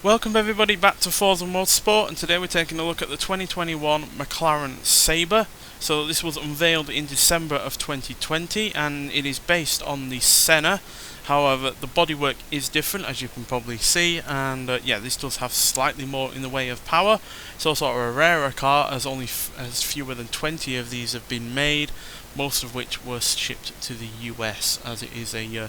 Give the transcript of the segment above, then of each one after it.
Welcome everybody back to Forza Motorsport, and today we're taking a look at the 2021 McLaren Sabre. So this was unveiled in December of 2020 and it is based on the Senna. However, the bodywork is different, as you can probably see, and yeah, this does have slightly more in the way of power. It's also a rarer car, as only as fewer than 20 of these have been made, most of which were shipped to the US, as it is a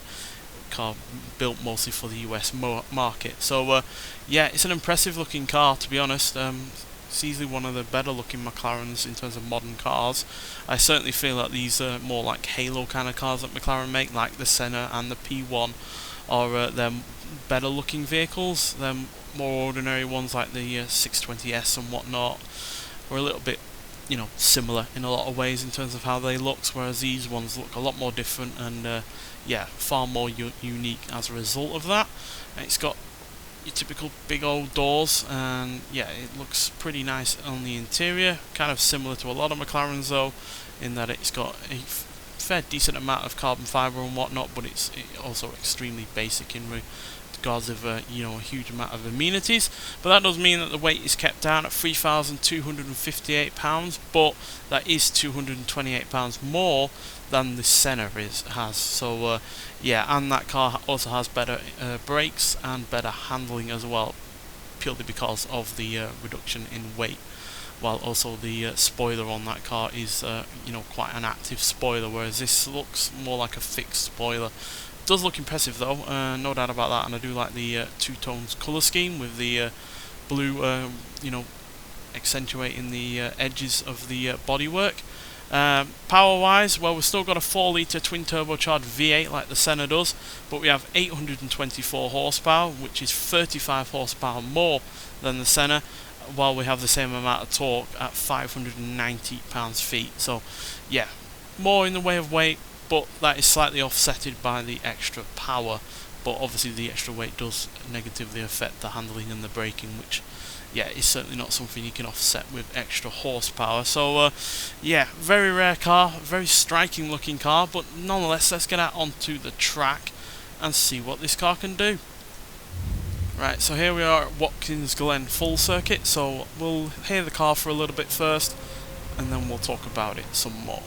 car built mostly for the US market. So yeah, it's an impressive looking car, to be honest. It's easily one of the better looking McLarens in terms of modern cars. I certainly feel that these are more like halo kind of cars that McLaren make, like the Senna and the P1, are they're better looking vehicles. They're more ordinary ones like the 620S and whatnot are a little bit, you know, similar in a lot of ways in terms of how they look, whereas these ones look a lot more different and yeah, far more unique as a result of that. And it's got your typical big old doors, and yeah, it looks pretty nice on the interior, kind of similar to a lot of McLarens though, in that it's got a fair decent amount of carbon fibre and whatnot, but it's also extremely basic in regards of you know, a huge amount of amenities. But that does mean that the weight is kept down at 3,258 pounds, but that is 228 pounds more than the Senna has. So yeah, and that car also has better brakes and better handling as well, purely because of the reduction in weight. While also the spoiler on that car is you know, quite an active spoiler, whereas this looks more like a fixed spoiler. It does look impressive though, no doubt about that, and I do like the two-tones colour scheme with the blue, you know, accentuating the edges of the bodywork. Power wise, well, we've still got a 4 litre twin turbocharged V8 like the Senna does, but we have 824 horsepower, which is 35 horsepower more than the Senna, while we have the same amount of torque at 590 pounds-feet. So yeah, more in the way of weight, but that is slightly offsetted by the extra power. But obviously the extra weight does negatively affect the handling and the braking, which yeah, is certainly not something you can offset with extra horsepower. So yeah, very rare car, very striking looking car, but nonetheless, let's get out onto the track and see what this car can do. Right, so here we are at Watkins Glen Full Circuit, so we'll hear the car for a little bit first and then we'll talk about it some more.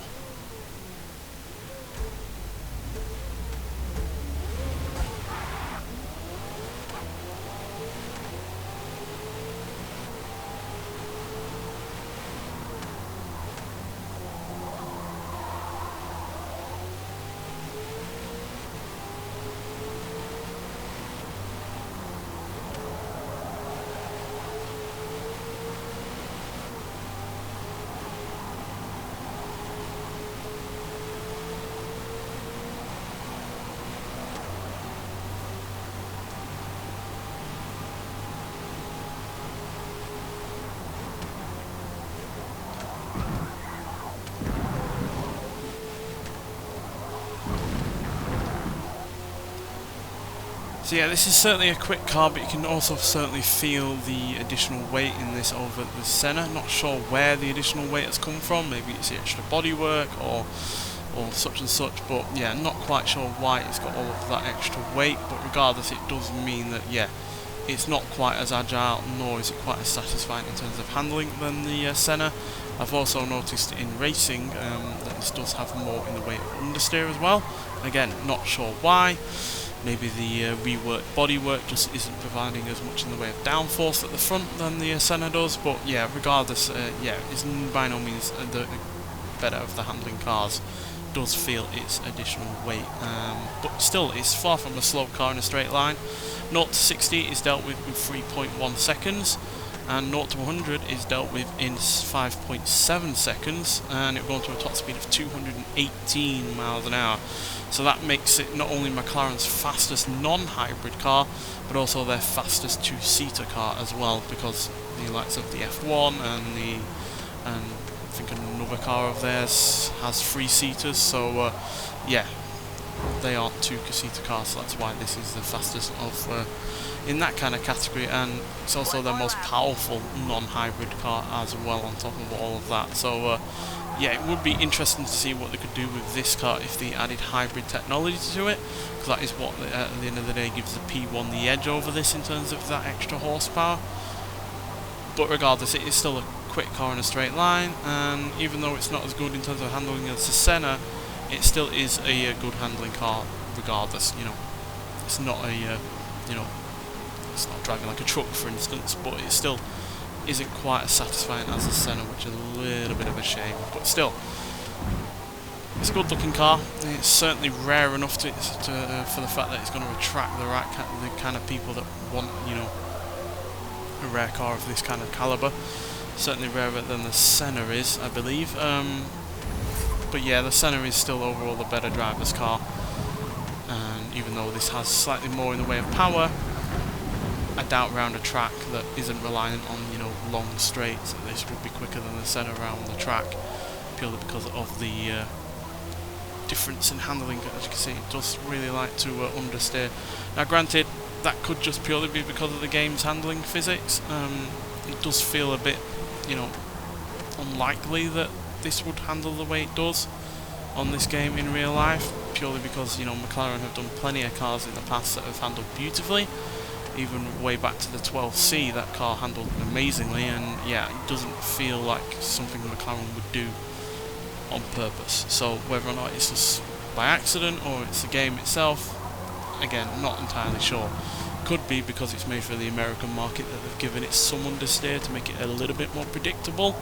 So yeah, this is certainly a quick car, but you can also certainly feel the additional weight in this over the Senna. Not sure where the additional weight has come from, maybe it's the extra bodywork or such and such, but yeah, not quite sure why it's got all of that extra weight, but regardless, it does mean that yeah, it's not quite as agile, nor is it quite as satisfying in terms of handling than the Senna. I've also noticed in racing that this does have more in the way of understeer as well. Again, not sure why. Maybe the reworked bodywork just isn't providing as much in the way of downforce at the front than the Senna does, but yeah, regardless, yeah, it's by no means the better of the handling cars. Does feel its additional weight, but still, it's far from a slow car in a straight line. 0 to 60 is dealt with in 3.1 seconds, and 0 to 100 is dealt with in 5.7 seconds, and it will go to a top speed of 218 miles an hour. So that makes it not only McLaren's fastest non-hybrid car, but also their fastest two-seater car as well, because the likes of the F1 and I think another car of theirs has 3-seaters. So yeah, they are 2-seater cars, so that's why this is the fastest of in that kind of category, and it's also their most powerful non-hybrid car as well on top of all of that. So yeah, it would be interesting to see what they could do with this car if they added hybrid technology to it, because that is what at the end of the day gives the P1 the edge over this in terms of that extra horsepower. But regardless, it is still a quick car in a straight line, and even though it's not as good in terms of handling as the Senna, it still is a good handling car regardless. You know, it's not a you know, it's not driving like a truck, for instance, but it still isn't quite as satisfying as the Senna, which is a little bit of a shame. But still, it's a good looking car. It's certainly rare enough for the fact that it's going to attract the kind of people that want, you know, a rare car of this kind of caliber. Certainly rarer than the Senna is, I believe. But yeah, the Senna is still overall the better driver's car, and even though this has slightly more in the way of power, I doubt round a track that isn't reliant on, you know, long straights, that this would be quicker than the Senna around the track, purely because of the difference in handling. As you can see, it does really like to understeer. Now granted, that could just purely be because of the game's handling physics. It does feel a bit, you know, unlikely that this would handle the way it does on this game in real life, purely because, you know, McLaren have done plenty of cars in the past that have handled beautifully. Even way back to the 12C, that car handled amazingly, and yeah, it doesn't feel like something McLaren would do on purpose. So whether or not it's just by accident or it's the game itself, again, not entirely sure. Could be because it's made for the American market that they've given it some understeer to make it a little bit more predictable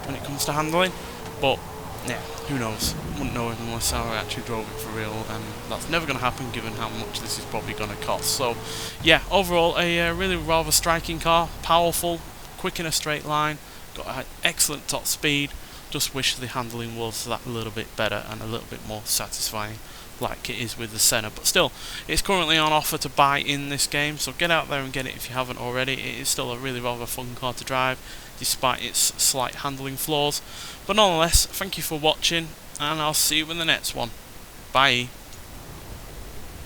when it comes to handling, but yeah, who knows? Wouldn't know unless I actually drove it for real, and that's never going to happen given how much this is probably going to cost. So yeah, overall a really rather striking car, powerful, quick in a straight line, got an excellent top speed. Just wish the handling was that little bit better and a little bit more satisfying, like it is with the Senna. But still, it's currently on offer to buy in this game, so get out there and get it if you haven't already. It is still a really rather fun car to drive, despite its slight handling flaws. But nonetheless, thank you for watching, and I'll see you in the next one. Bye.